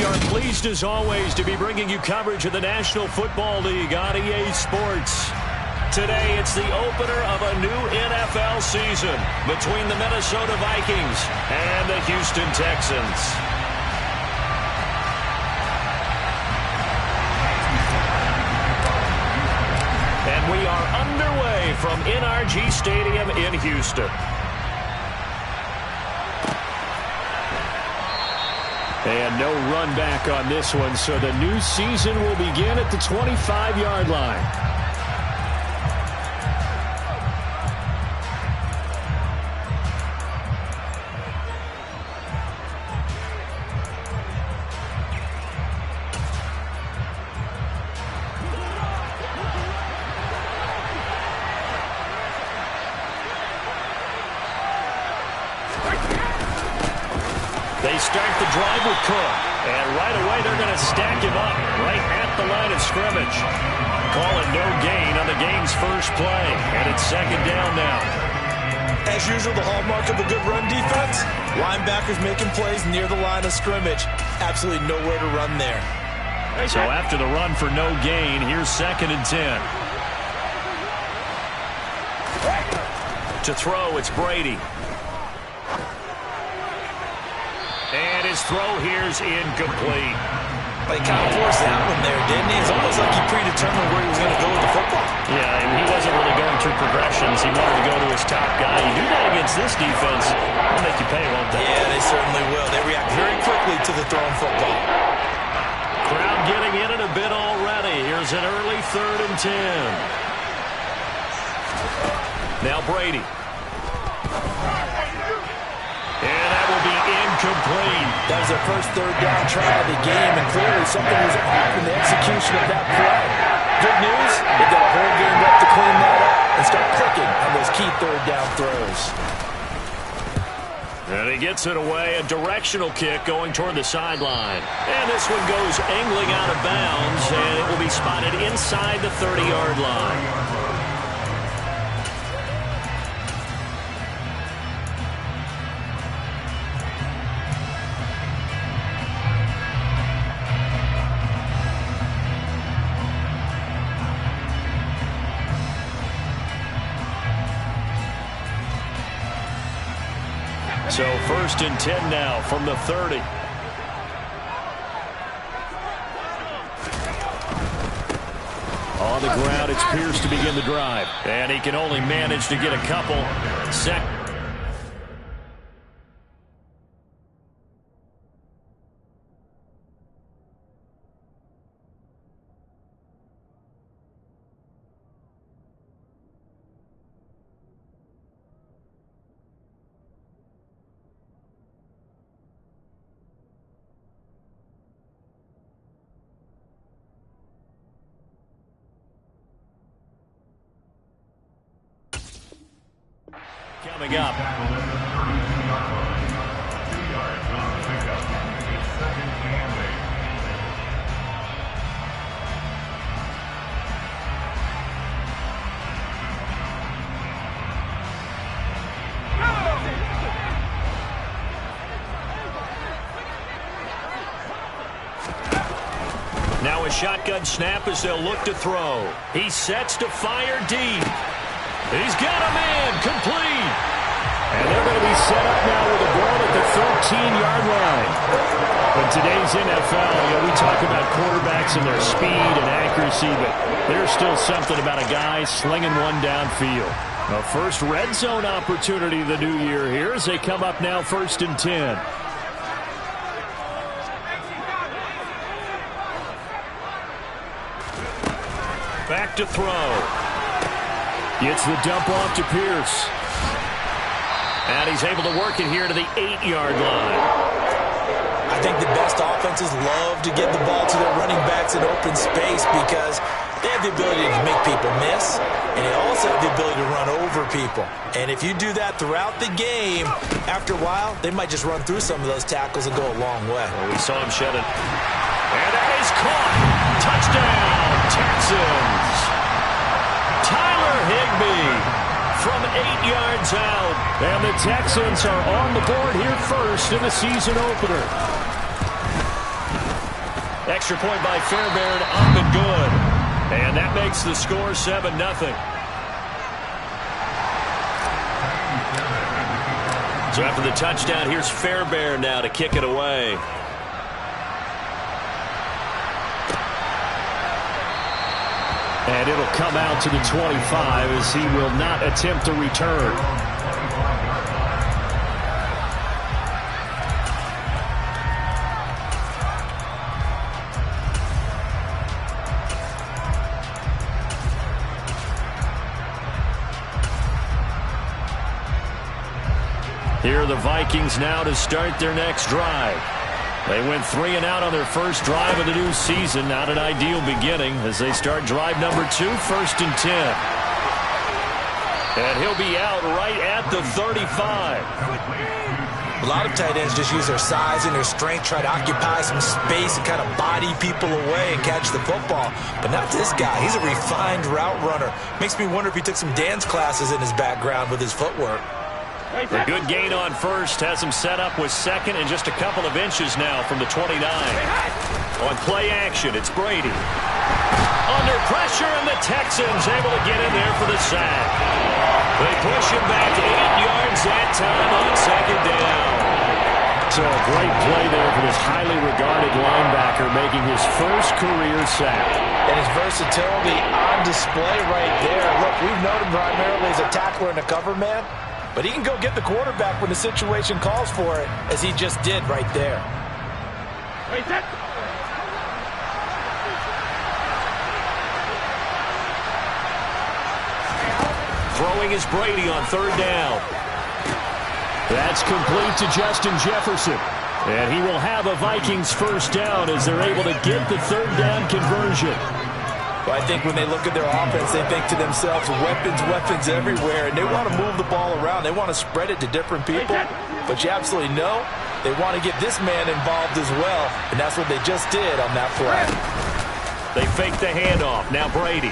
are pleased as always to be bringing you coverage of the National Football League on EA Sports. Today it's the opener of a new NFL season between the Minnesota Vikings and the Houston Texans. And we are underway from NRG Stadium in Houston. And no run back on this one, so the new season will begin at the 25-yard line. They start the drive with Cook, and right away they're going to stack him up right at the line of scrimmage. Call it no gain on the game's first play, and it's second down now. As usual, the hallmark of a good run defense, linebackers making plays near the line of scrimmage. Absolutely nowhere to run there. So after the run for no gain, here's 2nd and 10. To throw, it's Brady. And his throw here's incomplete. They kind of forced that one there, didn't he? It's almost like he predetermined where he was going to go with the football. Yeah, and he wasn't really going through progressions. He wanted to go to his top guy. You do that against this defense, they'll make you pay, won't they? Yeah, they certainly will. They react very quickly to the thrown football. Crowd getting in it a bit already. Here's an early 3rd and 10. Now Brady. And that will be incomplete. That was their first 3rd down try of the game, and clearly something was off in the execution of that play. Good news, they've got a whole game left to clean that up and start clicking on those key 3rd down throws. And he gets it away, a directional kick going toward the sideline. And this one goes angling out of bounds, and it will be spotted inside the 30-yard line. So 1st and 10 now from the 30. On the ground, it's Pierce to begin the drive. And he can only manage to get a couple. Coming up. Now a shotgun snap as they'll look to throw. He sets to fire deep. He's got a man, complete. And they're going to be set up now with a ball at the 13-yard line. In today's NFL, we talk about quarterbacks and their speed and accuracy, but there's still something about a guy slinging one downfield. A first red zone opportunity the new year here as they come up now 1st and 10. Back to throw. Gets the dump off to Pierce. And he's able to work it here to the 8-yard line. I think the best offenses love to get the ball to their running backs in open space because they have the ability to make people miss, and they also have the ability to run over people. And if you do that throughout the game, after a while, they might just run through some of those tackles and go a long way. Well, we saw him shed it. And that is caught. Touchdown, Texans. Tyler Higbee from 8 yards out. And the Texans are on the board here first in the season opener. Extra point by Fairbairn, up and good. And that makes the score 7-0. So after the touchdown, here's Fairbairn now to kick it away. And it'll come out to the 25 as he will not attempt to return. Here are the Vikings now to start their next drive. They went 3 and out on their first drive of the new season. Not an ideal beginning as they start drive number 2, 1st and 10. And he'll be out right at the 35. A lot of tight ends just use their size and their strength, try to occupy some space and kind of body people away and catch the football. But not this guy. He's a refined route runner. Makes me wonder if he took some dance classes in his background with his footwork. A good gain on first has him set up with second and just a couple of inches now from the 29. On play action, it's Brady. Under pressure, and the Texans able to get in there for the sack. They push him back 8 yards that time on second down. So a great play there for this highly regarded linebacker making his first career sack. And his versatility on display right there. Look, we've known him primarily as a tackler and a cover man. But he can go get the quarterback when the situation calls for it, as he just did right there. Throwing is Brady on 3rd down. That's complete to Justin Jefferson. And he will have a Vikings first down as they're able to get the 3rd down conversion. Well, I think when they look at their offense, they think to themselves, weapons everywhere, and they want to move the ball around. They want to spread it to different people, but you absolutely know they want to get this man involved as well, and that's what they just did on that play. They fake the handoff. Now Brady.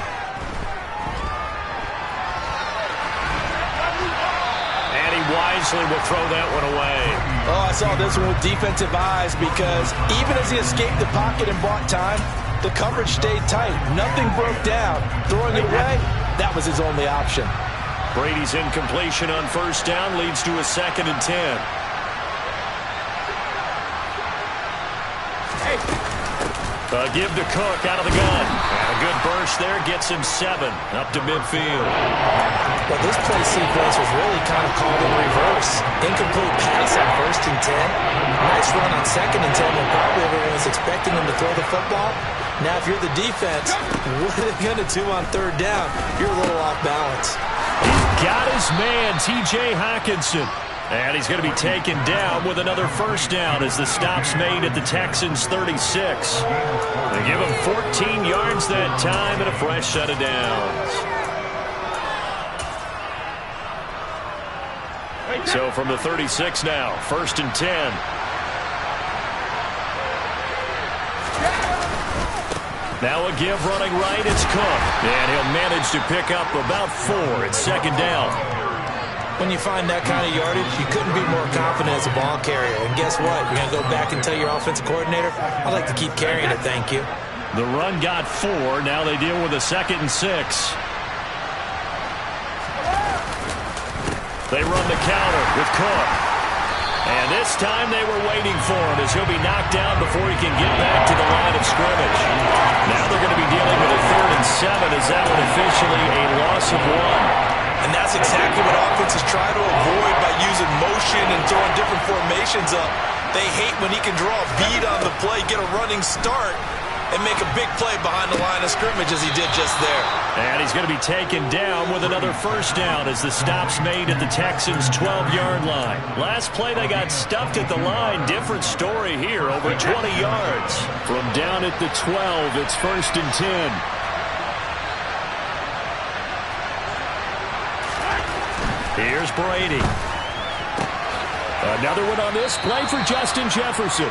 And he wisely will throw that one away. Oh, I saw this one with defensive eyes because even as he escaped the pocket and bought time, the coverage stayed tight. Nothing broke down. Throwing it away, that was his only option. Brady's incompletion on 1st down leads to a 2nd and 10. Give to Cook out of the gun. And a good burst there gets him 7 up to midfield. Well, this play sequence was really kind of called in reverse. Incomplete pass on 1st and 10. Nice run on 2nd and 10 when probably everyone was expecting him to throw the football. Now, if you're the defense, what are they going to do on 3rd down? You're a little off balance. He's got his man, T.J. Hockenson. And he's going to be taken down with another first down as the stop's made at the Texans' 36. They give him 14 yards that time and a fresh set of downs. So from the 36 now, 1st and 10. Now a give running right, it's Cook. And he'll manage to pick up about 4 at 2nd down. When you find that kind of yardage, you couldn't be more confident as a ball carrier. And guess what? You're going to go back and tell your offensive coordinator, I'd like to keep carrying it, thank you. The run got 4. Now they deal with a 2nd and 6. They run the counter with Cook. And this time they were waiting for him as he'll be knocked down before he can get back to the line of scrimmage. Now they're going to be dealing with a 3rd and 7 as that one officially a loss of 1. And that's exactly what offenses try to avoid by using motion and throwing different formations up. They hate when he can draw a bead on the play, get a running start, and make a big play behind the line of scrimmage as he did just there. And he's going to be taken down with another first down as the stop's made at the Texans' 12-yard line. Last play they got stuffed at the line. Different story here, over 20 yards. From down at the 12, it's 1st and 10. Here's Brady. Another one on this play for Justin Jefferson.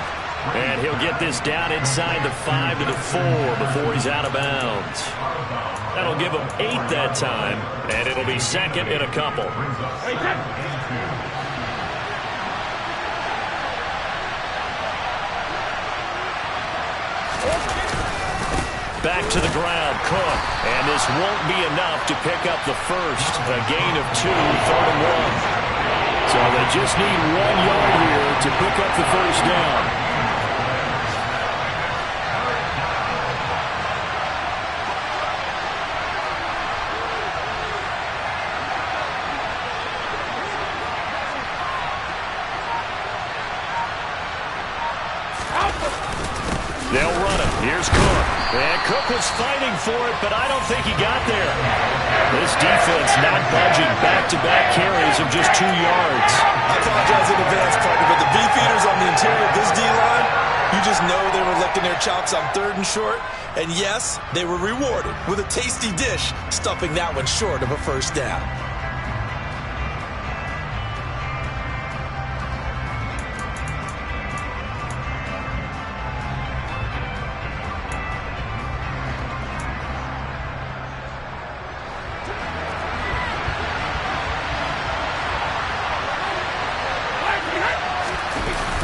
And he'll get this down inside the 5 to the 4 before he's out of bounds. That'll give him 8 that time, and it'll be 2nd and a couple. back to the ground. Cook. And this won't be enough to pick up the first. A gain of 2, 3rd and 1. So they just need 1 yard here to pick up the first down. They'll run it. Here's Cook. And Cook was fighting for it, but I don't think he got there. This defense not budging. Back-to-back carries of just 2 yards. I apologize in advance, partner, but the beefeaters on the interior of this D-line, you just know they were licking their chops on 3rd and short. And yes, they were rewarded with a tasty dish, stuffing that one short of a first down.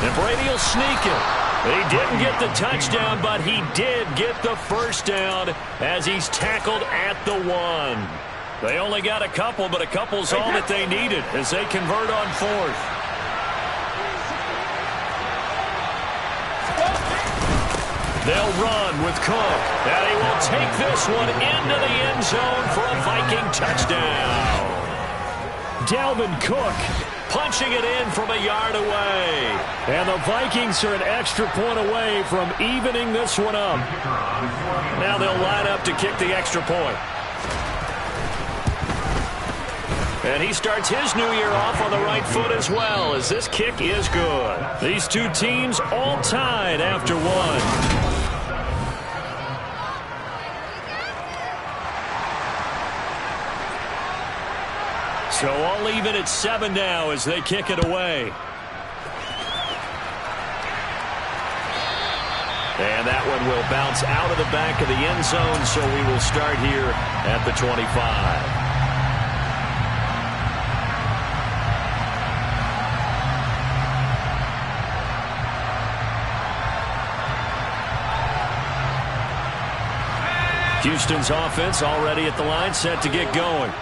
And Brady will sneak it. He didn't get the touchdown, but he did get the first down as he's tackled at the 1. They only got a couple, but a couple's all that they needed as they convert on 4th. They'll run with Cook, and he will take this one into the end zone for a Viking touchdown. Dalvin Cook punching it in from a yard away. And the Vikings are an extra point away from evening this one up. Now they'll line up to kick the extra point. And he starts his new year off on the right foot as well, as this kick is good. These two teams all tied after 1. So all even at 7 now as they kick it away. And that one will bounce out of the back of the end zone, so we will start here at the 25. Houston's offense already at the line, set to get going.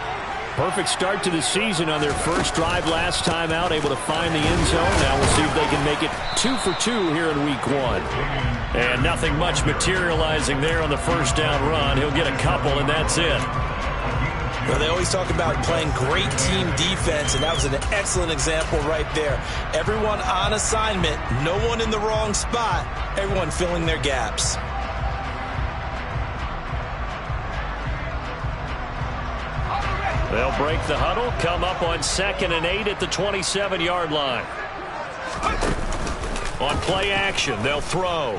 Perfect start to the season on their first drive last time out, able to find the end zone. Now we'll see if they can make it 2 for 2 here in week 1. And nothing much materializing there on the first down run. He'll get a couple, and that's it. Well, they always talk about playing great team defense, and that was an excellent example right there. Everyone on assignment, no one in the wrong spot, everyone filling their gaps. They'll break the huddle, come up on 2nd and 8 at the 27-yard line. On play action, they'll throw.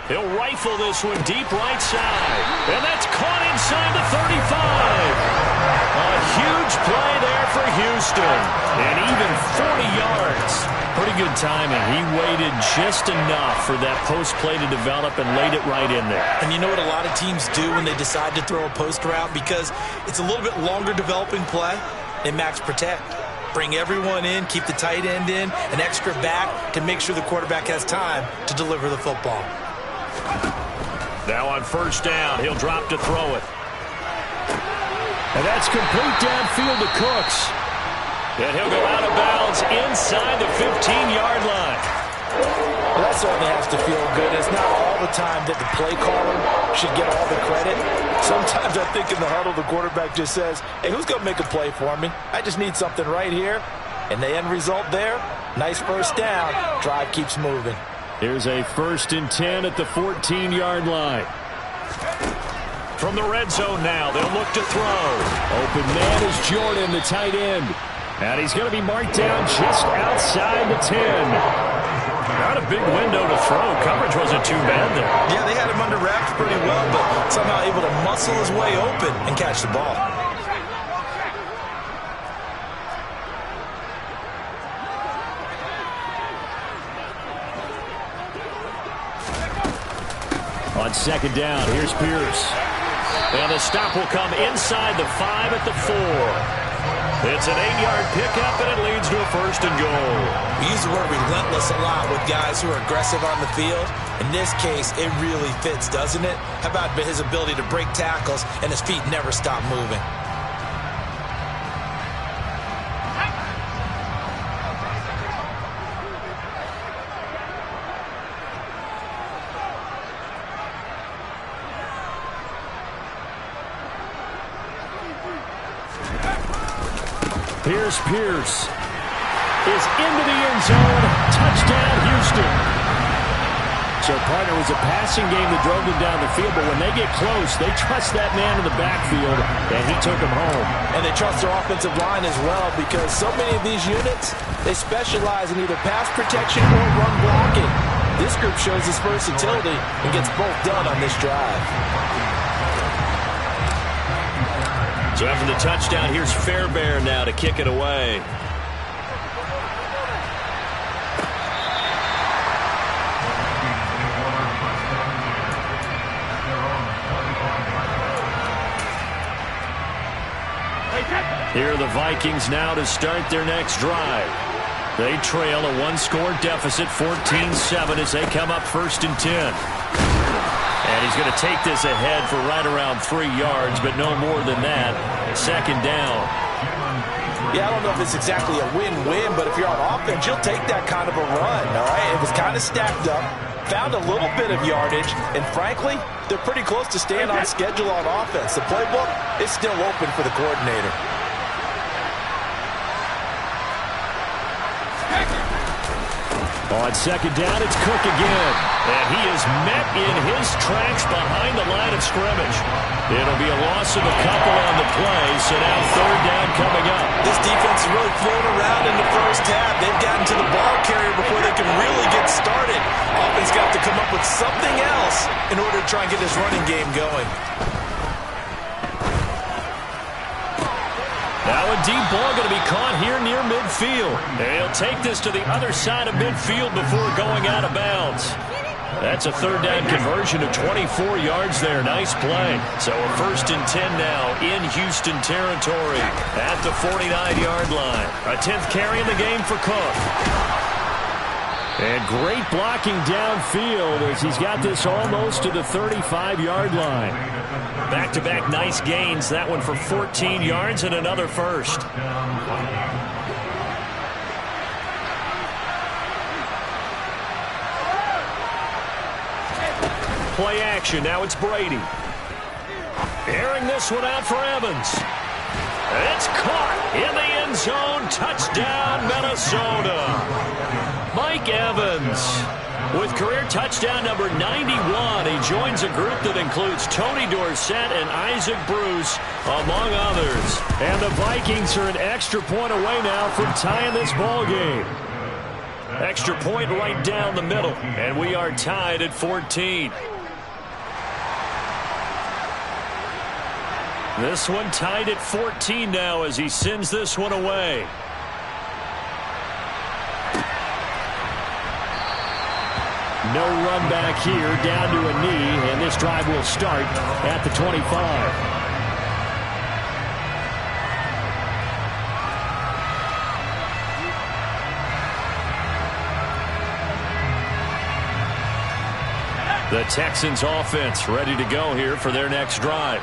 He'll rifle this one deep right side. And that's caught inside the 35. A huge play there for Houston. And even 40 yards. Pretty good timing. He waited just enough for that post play to develop and laid it right in there. And you know what a lot of teams do when they decide to throw a post route? Because it's a little bit longer developing play. They max protect. Bring everyone in, keep the tight end in, an extra back to make sure the quarterback has time to deliver the football. Now on first down, he'll drop to throw it. And that's complete downfield to Cooks. And he'll go out of bounds inside the 15-yard line. Well, that certainly has to feel good. It's not all the time that the play caller should get all the credit. Sometimes I think in the huddle, the quarterback just says, hey, who's going to make a play for me? I just need something right here. And the end result there, nice first down. Drive keeps moving. Here's a 1st and 10 at the 14-yard line. From the red zone now, they'll look to throw. Open man is Jordan, the tight end. And he's going to be marked down just outside the 10. Not a big window to throw. Coverage wasn't too bad there. Yeah, they had him under wraps pretty well, but somehow able to muscle his way open and catch the ball. On 2nd down, here's Pierce. And the stop will come inside the 5 at the 4. It's an 8-yard pickup, and it leads to a 1st and goal. We use the word relentless a lot with guys who are aggressive on the field. In this case, it really fits, doesn't it? How about his ability to break tackles and his feet never stop moving? Here's Pierce. Is into the end zone. Touchdown, Houston. So, partner, was a passing game that drove them down the field, but when they get close, they trust that man in the backfield, and he took them home. And they trust their offensive line as well, because so many of these units, they specialize in either pass protection or run blocking. This group shows its versatility and gets both done on this drive. So after the touchdown, here's Fairbairn now to kick it away. Here are the Vikings now to start their next drive. They trail a one-score deficit, 14-7, as they come up 1st and 10. And he's going to take this ahead for right around 3 yards, but no more than that. 2nd down. Yeah, I don't know if it's exactly a win-win, but if you're on offense, you'll take that kind of a run, all right? It was kind of stacked up, found a little bit of yardage, and frankly, they're pretty close to staying on schedule on offense. The playbook is still open for the coordinator. On 2nd down, it's Cook again. And he is met in his tracks behind the line of scrimmage. It'll be a loss of a couple on the play, so now 3rd down coming up. This defense is really floating around in the first half. They've gotten to the ball carrier before they can really get started. Offense got to come up with something else in order to try and get this running game going. Now a deep ball going to be caught here near midfield. And he'll take this to the other side of midfield before going out of bounds. That's a 3rd down conversion of 24 yards there. Nice play. So a 1st and 10 now in Houston territory at the 49-yard line. A 10th carry in the game for Cook. And great blocking downfield as he's got this almost to the 35-yard line. Back-to-back nice gains. That one for 14 yards and another 1st. Play action. Now it's Brady. Airing this one out for Evans. It's caught in the end zone. Touchdown, Minnesota. Mike Evans with career touchdown number 91. He joins a group that includes Tony Dorsett and Isaac Bruce, among others. And the Vikings are an extra point away now from tying this ball game. Extra point right down the middle, and we are tied at 14. This one tied at 14 now as he sends this one away. No run back here, down to a knee, and this drive will start at the 25. The Texans offense ready to go here for their next drive.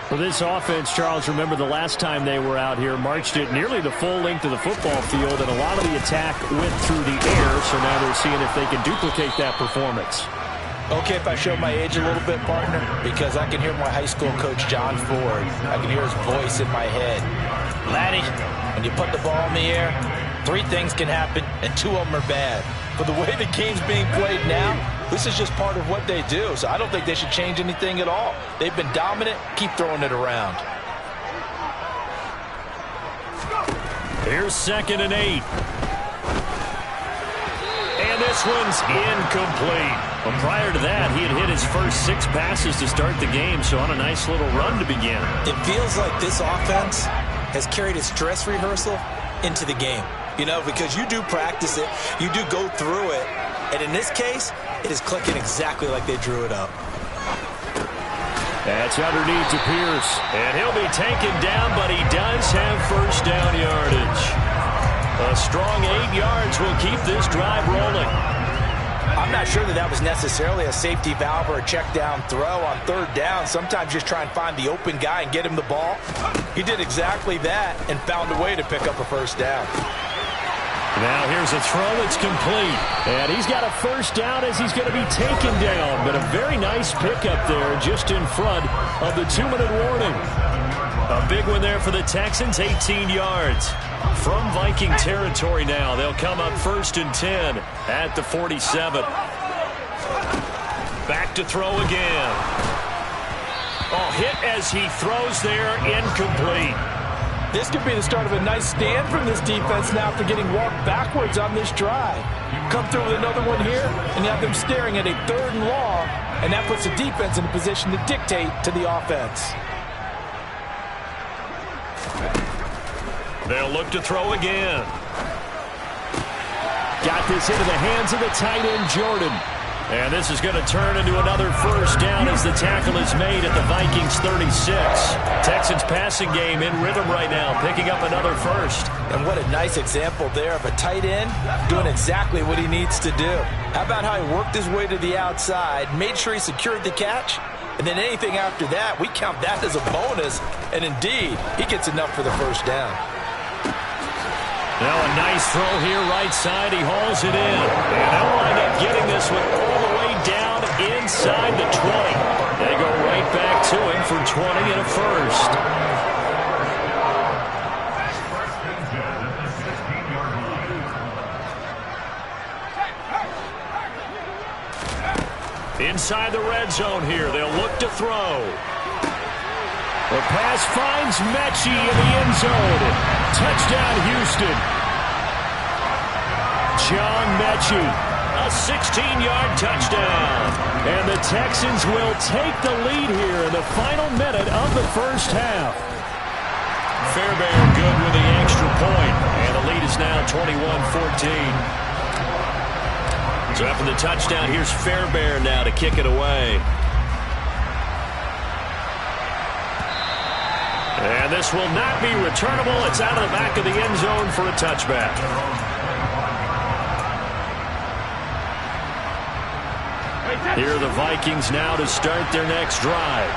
For this offense, Charles, remember the last time they were out here, marched it nearly the full length of the football field, and a lot of the attack went through the air, so now they're seeing if they can duplicate that performance. Okay, if I show my age a little bit, partner, because I can hear my high school coach, John Ford. I can hear his voice in my head. Laddie, when you put the ball in the air, 3 things can happen, and 2 of them are bad. But the way the game's being played now, this is just part of what they do, so I don't think they should change anything at all. They've been dominant. Keep throwing it around. Here's 2nd and 8. And this one's incomplete. Well, prior to that, he had hit his first 6 passes to start the game, so on a nice little run to begin. It feels like this offense has carried its dress rehearsal into the game. You know, because you do practice it, you do go through it, and in this case, it is clicking exactly like they drew it up. That's underneath to Pierce. And he'll be taken down, but he does have first down yardage. A strong 8 yards will keep this drive rolling. I'm not sure that was necessarily a safety valve or a check down throw on third down. Sometimes just try and find the open guy and get him the ball. He did exactly that and found a way to pick up a first down. Now here's a throw that's complete. And he's got a first down as he's going to be taken down. But a very nice pickup there just in front of the 2-minute warning. A big one there for the Texans, 18 yards. From Viking territory now, they'll come up 1st and 10 at the 47. Back to throw again. Oh, hit as he throws there, incomplete. This could be the start of a nice stand from this defense now after getting walked backwards on this drive. Come through with another one here, and you have them staring at a 3rd and long, and that puts the defense in a position to dictate to the offense. They'll look to throw again. Got this into the hands of the tight end, Jordan. And this is going to turn into another first down as the tackle is made at the Vikings 36. Texans passing game in rhythm right now, picking up another first. And what a nice example there of a tight end doing exactly what he needs to do. How about how he worked his way to the outside, made sure he secured the catch, and then anything after that, we count that as a bonus. And indeed, he gets enough for the first down. Now a nice throw here, right side. He hauls it in. And they'll wind up getting this one all the way down inside the 20. They go right back to him for 20 and a first. Inside the red zone here. They'll look to throw. The pass finds Mechie in the end zone. Touchdown, Houston. John Mechie, a 16-yard touchdown. And the Texans will take the lead here in the final minute of the first half. Fairbairn good with the extra point. And the lead is now 21-14. So after the touchdown, here's Fairbairn now to kick it away. And this will not be returnable. It's out of the back of the end zone for a touchback. Here are the Vikings now to start their next drive.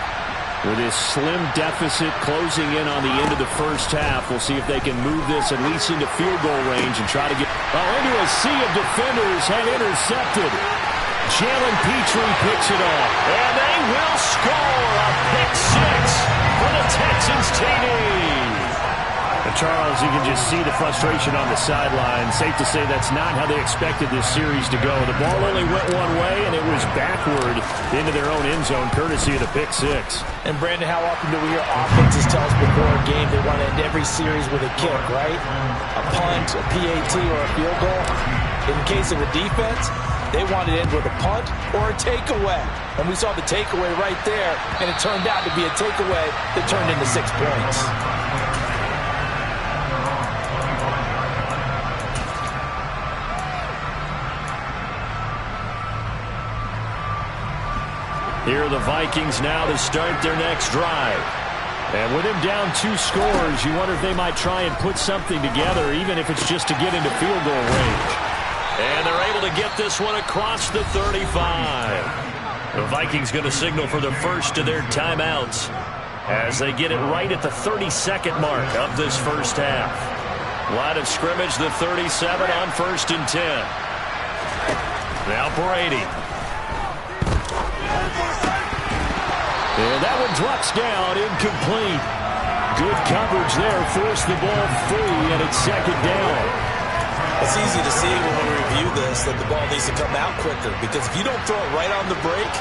With this slim deficit closing in on the end of the first half, we'll see if they can move this at least into field goal range and try to get into a sea of defenders and intercepted. Jalen Petrie picks it off. And they will score a pick six for the Texans TD. And Charles, you can just see the frustration on the sideline. Safe to say that's not how they expected this series to go. The ball only went one way, and it was backward into their own end zone, courtesy of the pick six. And, Brandon, how often do we hear offenses tell us before a game they want to end every series with a kick, right? A punt, a PAT, or a field goal. In the case of the defense, they wanted to end with a punt or a takeaway. And we saw the takeaway right there, and it turned out to be a takeaway that turned into 6 points. Here are the Vikings now to start their next drive. And with him down 2 scores, you wonder if they might try and put something together, even if it's just to get into field goal range. And they're able to get this one across the 35. The Vikings going to signal for the first of their timeouts as they get it right at the 32nd mark of this first half. Line of scrimmage, the 37 on 1st and 10. Now Brady. And that one drops down, incomplete. Good coverage there, forced the ball free, and it's 2nd down. It's easy to see when we review this that the ball needs to come out quicker, because if you don't throw it right on the break,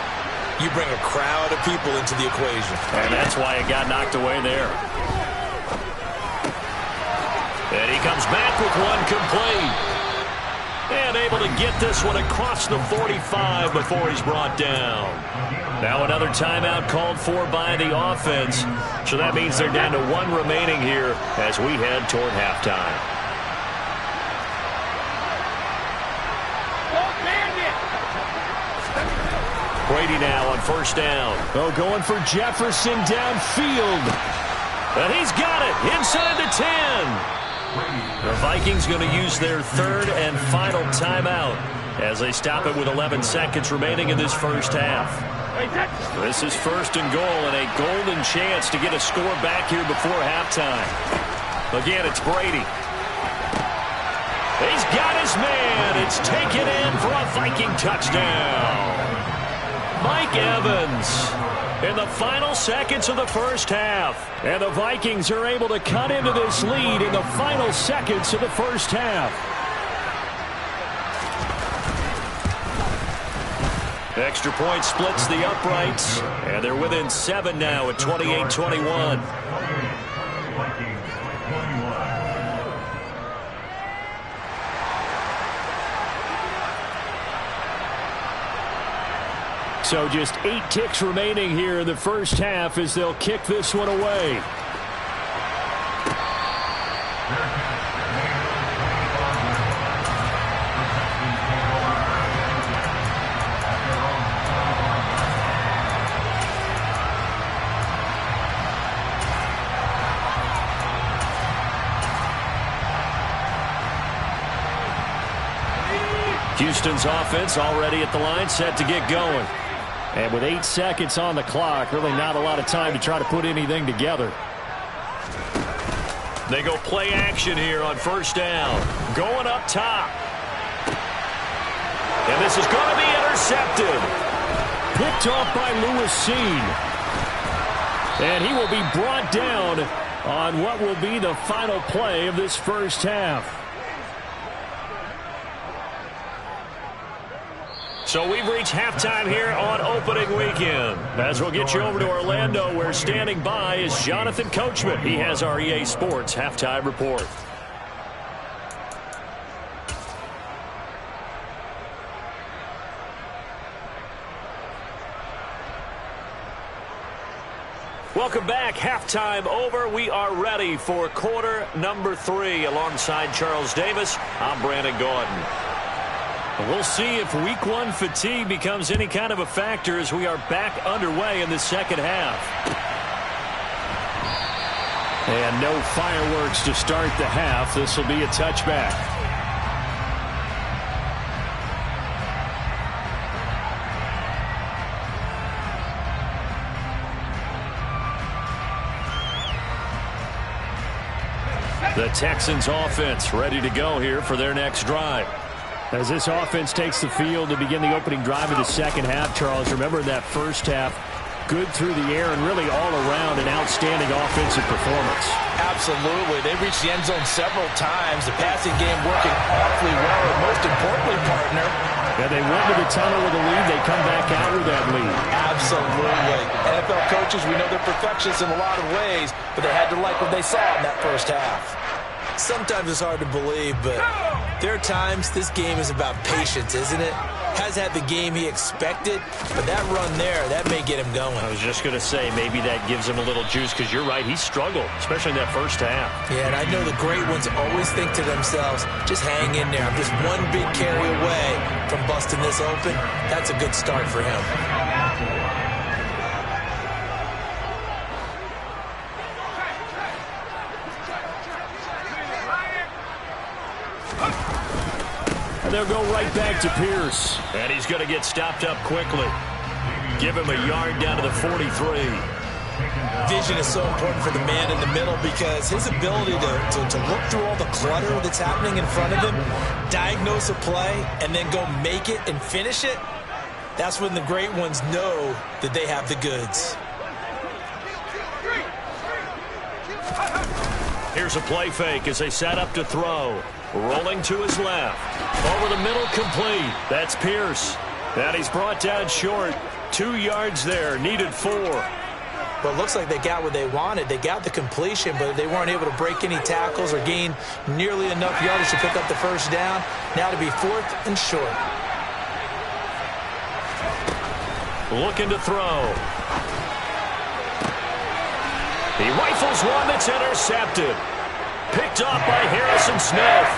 you bring a crowd of people into the equation. And that's why it got knocked away there. And he comes back with one complete. And able to get this one across the 45 before he's brought down. Now another timeout called for by the offense. So that means they're down to 1 remaining here as we head toward halftime. Brady now on first down. Oh, going for Jefferson downfield. And he's got it inside the 10. The Vikings going to use their third and final timeout as they stop it with 11 seconds remaining in this first half. This is first and goal and a golden chance to get a score back here before halftime. Again, it's Brady. He's got his man. It's taken in for a Viking touchdown. Mike Evans in the final seconds of the first half. And the Vikings are able to cut into this lead in the final seconds of the first half. Extra point splits the uprights. And they're within 7 now at 28-21. So just 8 ticks remaining here in the first half as they'll kick this one away. Houston's offense already at the line, set to get going. And with 8 seconds on the clock, really not a lot of time to try to put anything together. They go play action here on first down. Going up top. And this is going to be intercepted. Picked off by Lewis Seen. And he will be brought down on what will be the final play of this first half. So we've reached halftime here on opening weekend. As we'll get you over to Orlando, where standing by is Jonathan Coachman. He has our EA Sports halftime report. Welcome back. Halftime over. We are ready for quarter number 3. Alongside Charles Davis, I'm Brandon Gordon. We'll see if week 1 fatigue becomes any kind of a factor as we are back underway in the second half. And no fireworks to start the half. This will be a touchback. The Texans offense ready to go here for their next drive. As this offense takes the field to begin the opening drive of the second half, Charles, remember that first half, good through the air and really all around an outstanding offensive performance. Absolutely. They reached the end zone several times. The passing game working awfully well, and most importantly, partner. Yeah, they went to the tunnel with a lead. They come back out with that lead. Absolutely. NFL coaches, we know they're perfectionists in a lot of ways, but they had to like what they saw in that first half. Sometimes it's hard to believe, but there are times this game is about patience, isn't it? Has had the game he expected, but that run there, that may get him going. I was just going to say, maybe that gives him a little juice, because you're right, he struggled, especially in that first half. Yeah, and I know the great ones always think to themselves, just hang in there. I'm just one big carry away from busting this open. That's a good start for him. They'll go right back to Pierce. And he's going to get stopped up quickly. Give him a yard down to the 43. Vision is so important for the man in the middle because his ability to look through all the clutter that's happening in front of him, diagnose a play, and then go make it and finish it, that's when the great ones know that they have the goods. Here's a play fake as they set up to throw. Rolling to his left. Over the middle, complete. That's Pierce. And he's brought down short. 2 yards there. Needed 4. Well, it looks like they got what they wanted. They got the completion, but they weren't able to break any tackles or gain nearly enough yardage to pick up the first down. Now to be 4th and short. Looking to throw. He rifles one that's intercepted. Picked off by Harrison Smith.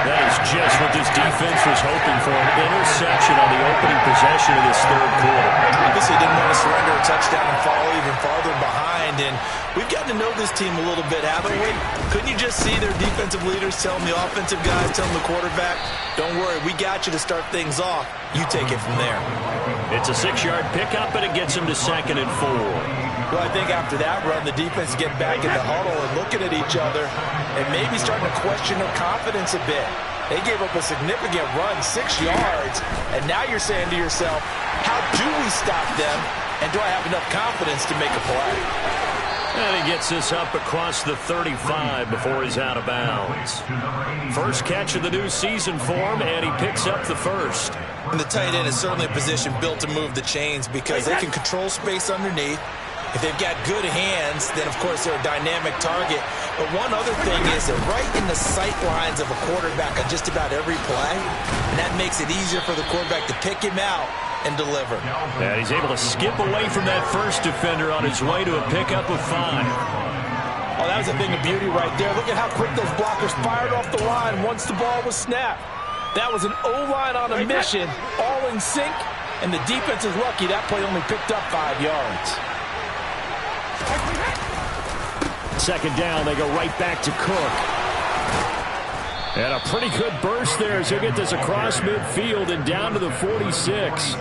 That is just what this defense was hoping for, an interception on the opening possession of this third quarter. Obviously didn't want to surrender a touchdown and fall even farther behind, and we've gotten to know this team a little bit, haven't we? Couldn't you just see their defensive leaders telling the offensive guys, telling the quarterback, don't worry, we got you to start things off. You take it from there. It's a 6-yard pickup, and it gets him to 2nd and 4. Well, I think after that run, the defense get back in the huddle and looking at each other and maybe starting to question their confidence a bit. They gave up a significant run, 6 yards, and now you're saying to yourself, how do we stop them, and do I have enough confidence to make a play? And he gets this up across the 35 before he's out of bounds. First catch of the new season for him, and he picks up the first. And the tight end is certainly a position built to move the chains because they can control space underneath. If they've got good hands, then, of course, they're a dynamic target. But one other thing is they're right in the sight lines of a quarterback on just about every play, and that makes it easier for the quarterback to pick him out and deliver. And he's able to skip away from that first defender on his way to a pickup of 5. Oh, that was a thing of beauty right there. Look at how quick those blockers fired off the line once the ball was snapped. That was an O-line on a mission, all in sync, and the defense is lucky that play only picked up 5 yards. 2nd down, they go right back to Cook. And a pretty good burst there as he'll get this across midfield and down to the 46.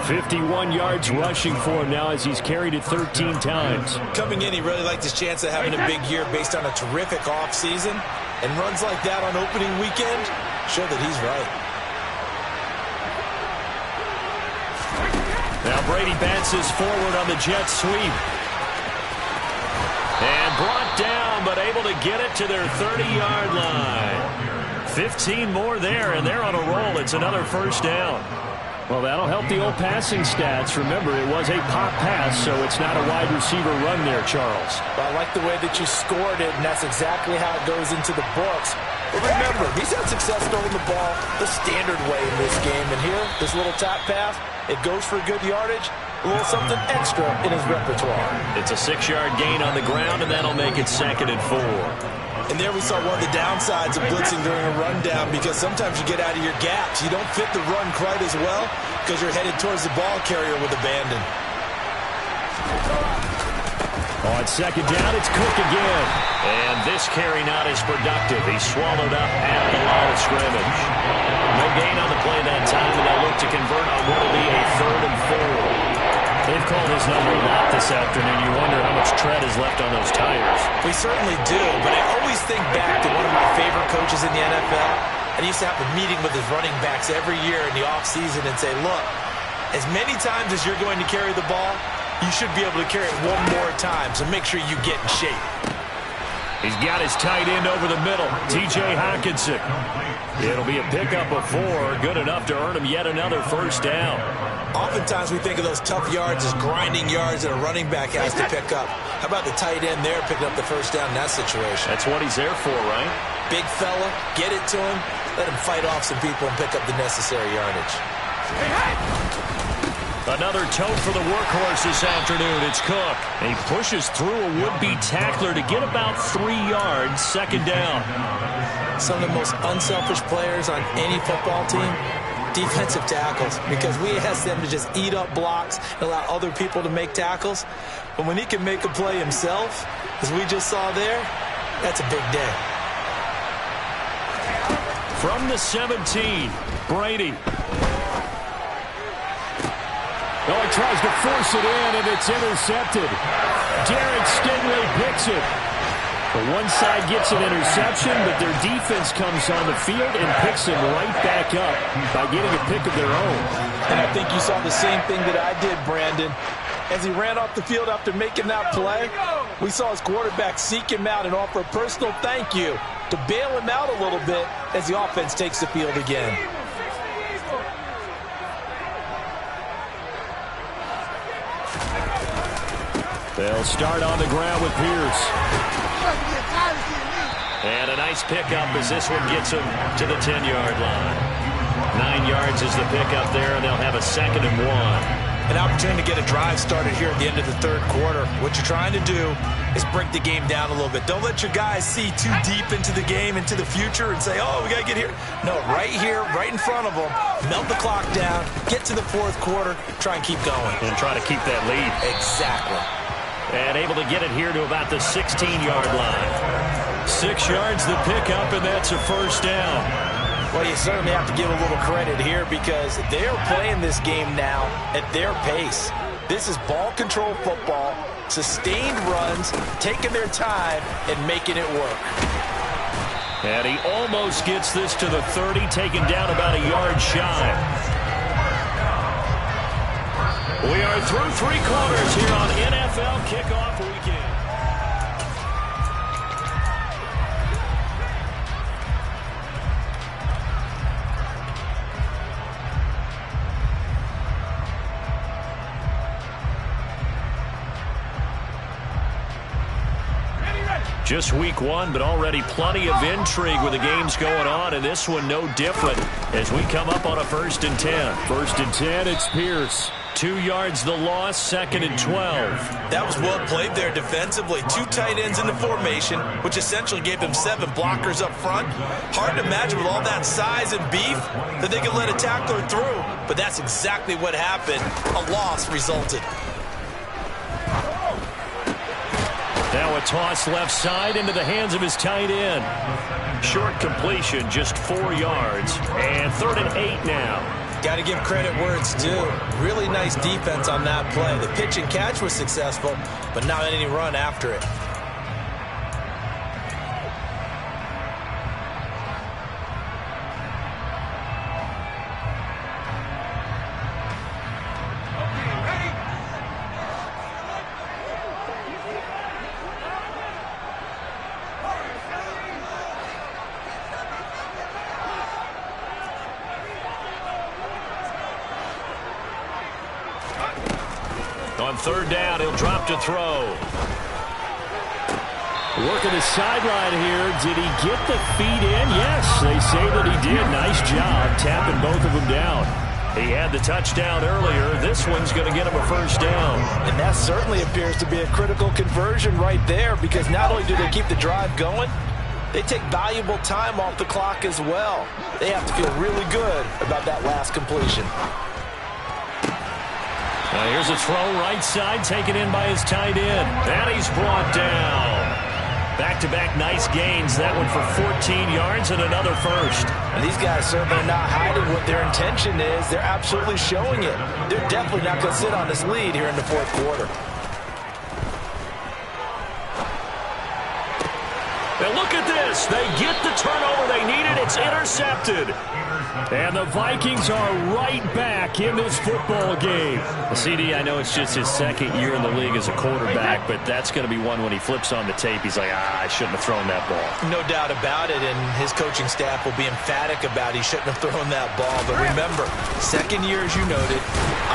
51 yards rushing for him now as he's carried it 13 times. Coming in, he really liked his chance of having a big year based on a terrific offseason. And runs like that on opening weekend show that he's right. Now Brady bounces forward on the jet sweep. And brought down, but able to get it to their 30-yard line. 15 more there, and they're on a roll. It's another first down. Well, that'll help the old passing stats. Remember, it was a pop pass, so it's not a wide receiver run there, Charles. Well, I like the way that you scored it, and that's exactly how it goes into the books. But remember, he's had success throwing the ball the standard way in this game. And here, this little tap pass, it goes for good yardage. A little something extra in his repertoire. It's a 6-yard gain on the ground, and that'll make it 2nd and 4. And there we saw one of the downsides of blitzing during a rundown because sometimes you get out of your gaps. You don't fit the run quite as well because you're headed towards the ball carrier with abandon. On 2nd down, it's Cook again. And this carry not as productive. He's swallowed up at the line of scrimmage. No gain on the play that time, and they'll look to convert on what will be a 3rd and 4. They've called his number a lot this afternoon. You wonder how much tread is left on those tires. We certainly do, but I always think back to one of my favorite coaches in the NFL. And he used to have a meeting with his running backs every year in the offseason and say, look, as many times as you're going to carry the ball, you should be able to carry it one more time, so make sure you get in shape. He's got his tight end over the middle, T.J. Hockenson. It'll be a pickup of 4, good enough to earn him yet another first down. Oftentimes we think of those tough yards as grinding yards that a running back has to pick up. How about the tight end there picking up the first down in that situation? That's what he's there for, right? Big fella, get it to him, let him fight off some people and pick up the necessary yardage. Another tote for the workhorse this afternoon. It's Cook. And he pushes through a would-be tackler to get about 3 yards, 2nd down. Some of the most unselfish players on any football team, defensive tackles, because we ask them to just eat up blocks and allow other people to make tackles. But when he can make a play himself, as we just saw there, that's a big day. From the 17, Brady. Oh, he tries to force it in, and it's intercepted. Derek Stingley picks it. The one side gets an interception, but their defense comes on the field and picks him right back up by getting a pick of their own. And I think you saw the same thing that I did, Brandon. As he ran off the field after making that play, we saw his quarterback seek him out and offer a personal thank you to bail him out a little bit as the offense takes the field again. They'll start on the ground with Pierce. And a nice pickup as this one gets him to the 10-yard line. 9 yards is the pickup there, and they'll have a 2nd and 1. an opportunity to get a drive started here at the end of the third quarter. What you're trying to do is break the game down a little bit. Don't let your guys see too deep into the game, into the future, and say, oh, we got to get here. No, right here, right in front of them, melt the clock down, get to the fourth quarter, try and keep going. And try to keep that lead. Exactly. And able to get it here to about the 16-yard line. 6 yards the pickup, and that's a first down. Well, you certainly have to give a little credit here because they're playing this game now at their pace. This is ball control football, sustained runs, taking their time and making it work. And he almost gets this to the 30, taken down about a yard shy. We are through 3 quarters here on NFL Kickoff Weekend. Just week 1, but already plenty of intrigue with the games going on, and this one no different as we come up on a 1st and 10. 1st and 10, it's Pierce. 2 yards the loss, 2nd and 12. That was well played there defensively. 2 tight ends in the formation, which essentially gave them 7 blockers up front. Hard to imagine with all that size and beef that they could let a tackler through, but that's exactly what happened. A loss resulted. Now a toss left side into the hands of his tight end. Short completion, just 4 yards. And 3rd and 8 now. Got to give credit where it's due. Really nice defense on that play. The pitch and catch was successful, but not any run after it. On 3rd down, he'll drop to throw. Working the sideline here. Did he get the feet in? Yes, they say that he did. Nice job tapping both of them down. He had the touchdown earlier. This one's going to get him a 1st down. And that certainly appears to be a critical conversion right there because not only do they keep the drive going, they take valuable time off the clock as well. They have to feel really good about that last completion. Now here's a throw right side, taken in by his tight end. And he's brought down. Back-to-back nice gains. That one for 14 yards and another 1st. And these guys certainly are not hiding what their intention is. They're absolutely showing it. They're definitely not going to sit on this lead here in the fourth quarter. And look at this. They get the turnover they needed. It's intercepted. And the Vikings are right back in this football game. CD, I know it's just his 2nd year in the league as a quarterback, but that's going to be one when he flips on the tape. He's like, I shouldn't have thrown that ball. No doubt about it, and his coaching staff will be emphatic about he shouldn't have thrown that ball. But remember, 2nd year, as you noted,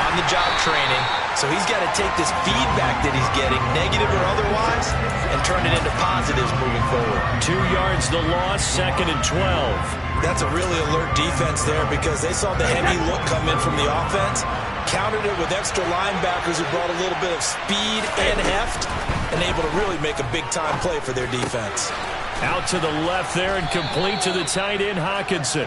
on-the-job training, so he's got to take this feedback that he's getting, negative or otherwise, and turn it into positives moving forward. 2 yards the loss, 2nd and 12. That's a really alert defense there because they saw the heavy look come in from the offense, countered it with extra linebackers who brought a little bit of speed and heft, and able to really make a big-time play for their defense. Out to the left there and complete to the tight end, Hockenson.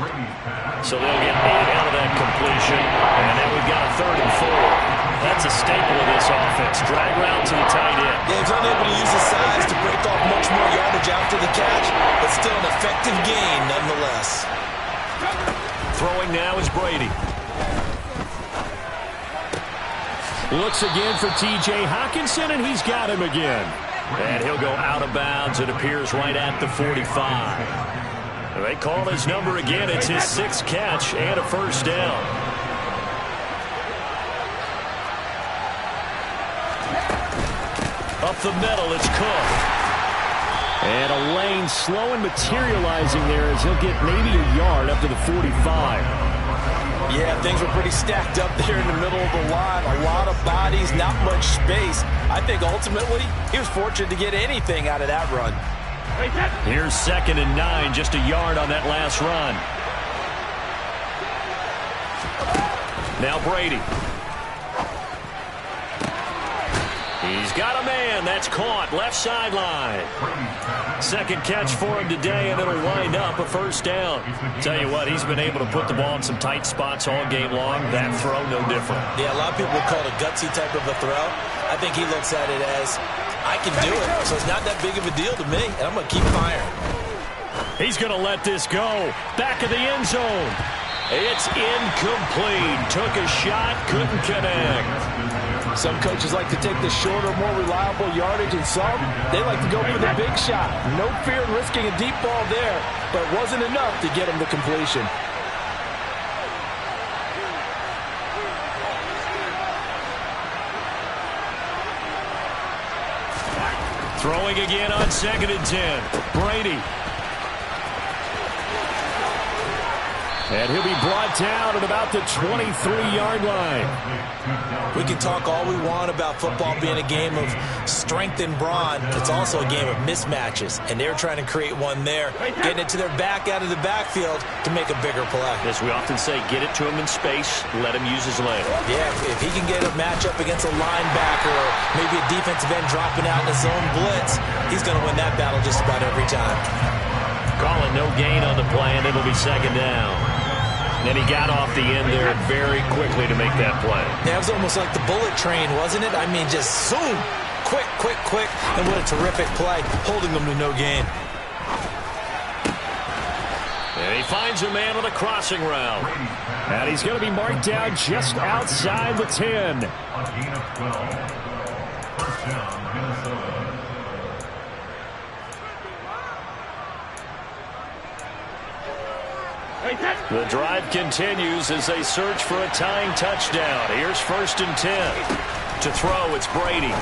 So they'll get 8 out of that completion, and then we've got a 3rd and 4. That's a staple of this offense. Drag route to the tight end. Yeah, he's unable to use his size to break off much more yardage after the catch, but still an effective gain nonetheless. Throwing now is Brady. Looks again for T.J. Hockenson, and he's got him again. And he'll go out of bounds. It appears right at the 45. They call his number again. It's his 6th catch and a 1st down. Up the middle, it's Cook. And a lane slow and materializing there as he'll get maybe a yard up to the 45. Yeah, things were pretty stacked up there in the middle of the line. A lot of bodies, not much space. I think ultimately he was fortunate to get anything out of that run. Here's 2nd and 9, just a yard on that last run. Now Brady. He's got a man. That's caught. Left sideline. Second catch for him today, and it'll wind up a first down. Tell you what, he's been able to put the ball in some tight spots all game long. That throw, no different. Yeah, a lot of people would call it a gutsy type of a throw. I think he looks at it as, I can do it, so it's not that big of a deal to me, and I'm going to keep firing. He's going to let this go. Back of the end zone. It's incomplete. Took a shot, couldn't connect. Some coaches like to take the shorter, more reliable yardage, and some, they like to go for the big shot. No fear in risking a deep ball there, but it wasn't enough to get him to completion. Throwing again on 2nd and 10. Brady. And he'll be brought down at about the 23-yard line. We can talk all we want about football being a game of strength and brawn. It's also a game of mismatches, and they're trying to create one there, getting it to their back out of the backfield to make a bigger play. As we often say, get it to him in space, let him use his leg. Yeah, if he can get a matchup against a linebacker or maybe a defensive end dropping out in a zone blitz, he's going to win that battle just about every time. Calling no gain on the play, and it'll be 2nd down. And he got off the end there very quickly to make that play. Yeah, it was almost like the bullet train, wasn't it? I mean, just zoom, quick, quick, quick, and what a terrific play, holding them to no gain. And he finds a man on the crossing route. And he's going to be marked down just outside the 10. A gain of 12. First down, Minnesota. The drive continues as they search for a tying touchdown. Here's 1st and 10. To throw, it's Brady.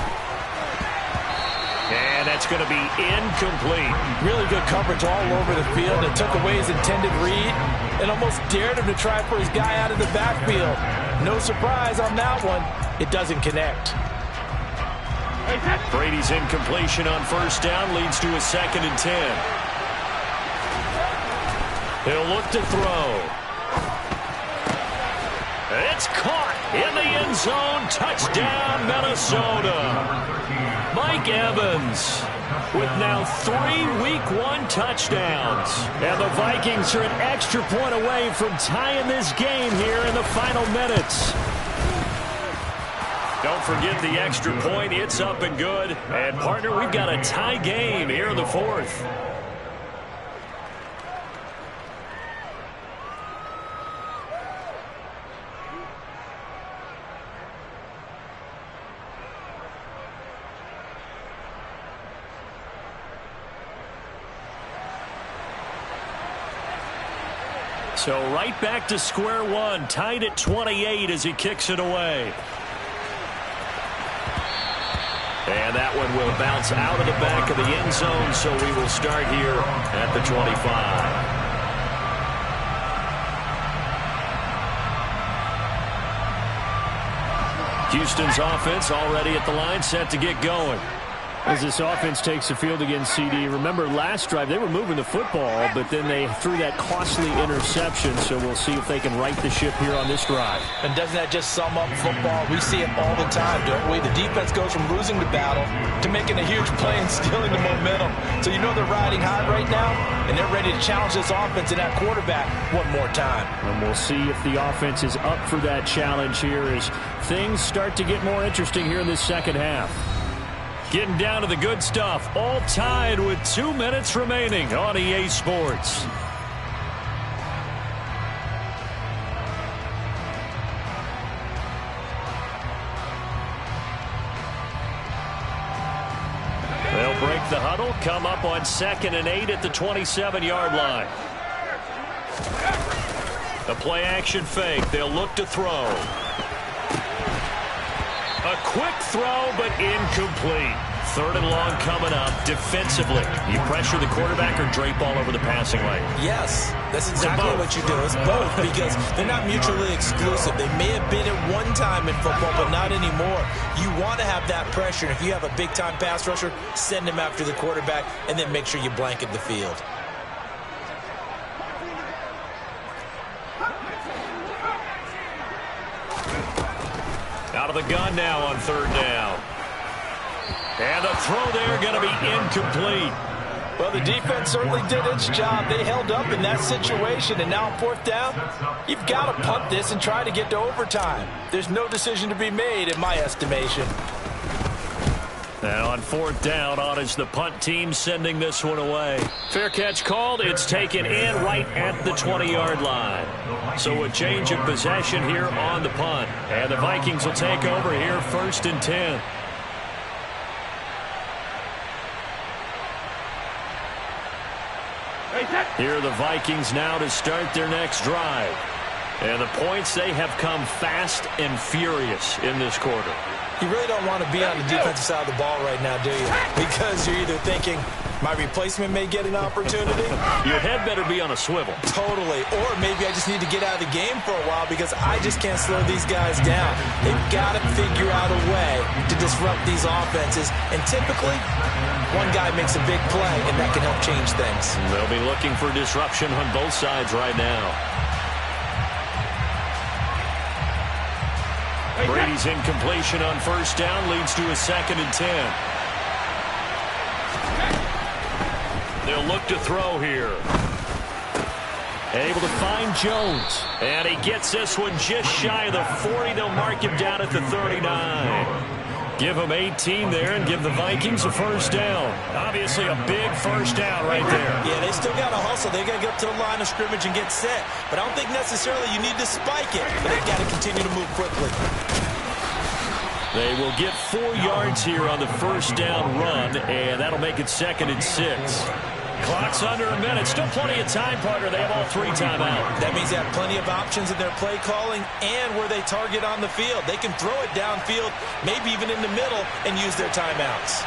And that's going to be incomplete. Really good coverage all over the field. It took away his intended read and almost dared him to try for his guy out of the backfield. No surprise on that one. It doesn't connect. Brady's incompletion on 1st down leads to a 2nd and 10. He'll look to throw. It's caught in the end zone. Touchdown, Minnesota. Mike Evans with now 3 Week 1 touchdowns. And the Vikings are an extra point away from tying this game here in the final minutes. Don't forget the extra point. It's up and good. And, partner, we've got a tie game here in the 4th. So right back to square one, tied at 28 as he kicks it away. And that one will bounce out of the back of the end zone, so we will start here at the 25. Houston's offense already at the line, set to get going. As this offense takes the field against CD, remember last drive they were moving the football, but then they threw that costly interception, so we'll see if they can right the ship here on this drive. And doesn't that just sum up football? We see it all the time, don't we? The defense goes from losing the battle to making a huge play and stealing the momentum. So you know they're riding high right now, and they're ready to challenge this offense and that quarterback one more time. And we'll see if the offense is up for that challenge here as things start to get more interesting here in this second half. Getting down to the good stuff, all tied with 2 minutes remaining on EA Sports. They'll break the huddle, come up on 2nd and 8 at the 27-yard line. A play-action fake. They'll look to throw. A quick throw, but incomplete. 3rd and long coming up defensively. You pressure the quarterback or drape all over the passing lane? Yes, that's exactly what you do. It's both because they're not mutually exclusive. They may have been at one time in football, but not anymore. You want to have that pressure. If you have a big-time pass rusher, send him after the quarterback, and then make sure you blanket the field. Out of the gun now on 3rd down. And the throw there going to be incomplete. Well, the defense certainly did its job. They held up in that situation, and now on fourth down, you've got to punt this and try to get to overtime. There's no decision to be made in my estimation. And on fourth down, on is the punt team sending this one away. Fair catch called. It's taken in right at the 20-yard line. So a change of possession here on the punt. And the Vikings will take over here 1st and 10. Here are the Vikings now to start their next drive. And the points, they have come fast and furious in this quarter. You really don't want to be on the defensive side of the ball right now, do you? Because you're either thinking, my replacement may get an opportunity. Your head better be on a swivel. Totally. Or maybe I just need to get out of the game for a while because I just can't slow these guys down. They've got to figure out a way to disrupt these offenses. And typically, one guy makes a big play, and that can help change things. They'll be looking for disruption on both sides right now. Brady's incompletion on first down leads to a 2nd and 10. They'll look to throw here. Able to find Jones. And he gets this one just shy of the 40. They'll mark him down at the 39. Give him 18 there and give the Vikings a first down. Obviously a big first down right there. Yeah, they still got to hustle. They got to get up to the line of scrimmage and get set. But I don't think necessarily you need to spike it. But they've got to continue to move quickly. They will get 4 yards here on the first down run, and that'll make it 2nd and 6. Clock's under a minute. Still plenty of time, partner. They have all 3 timeouts. That means they have plenty of options in their play calling and where they target on the field. They can throw it downfield, maybe even in the middle, and use their timeouts.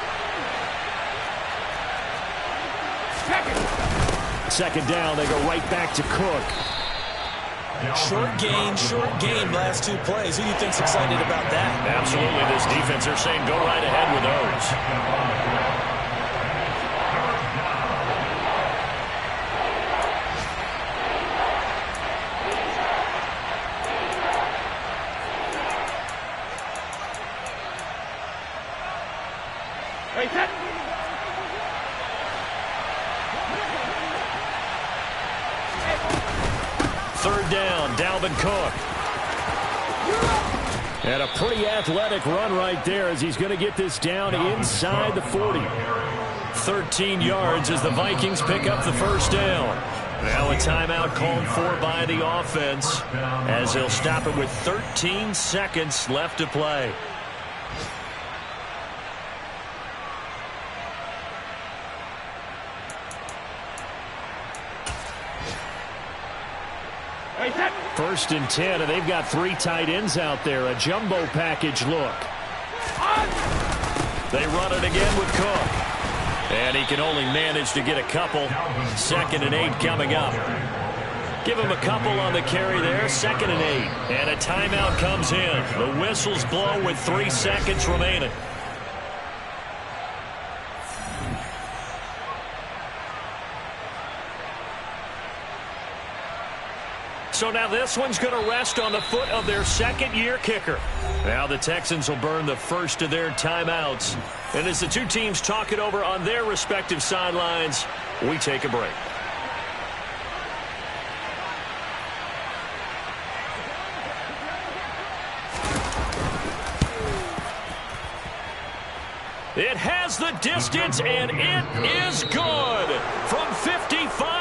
2nd down, they go right back to Cook. Short gain, last 2 plays. Who do you think's excited about that? Absolutely. This defense, they're saying go right ahead with those. Third down, Dalvin Cook. And a pretty athletic run right there as he's going to get this down inside the 40. 13 yards as the Vikings pick up the first down. Now a timeout called for by the offense as they'll stop it with 13 seconds left to play. First and 10, and they've got 3 tight ends out there. A jumbo package look. They run it again with Cook. And he can only manage to get a couple. 2nd and 8 coming up. Give him a couple on the carry there. 2nd and 8. And a timeout comes in. The whistles blow with 3 seconds remaining. So now this one's going to rest on the foot of their 2nd-year kicker. Now the Texans will burn the first of their timeouts. And as the 2 teams talk it over on their respective sidelines, we take a break. It has the distance, and it is good. From 55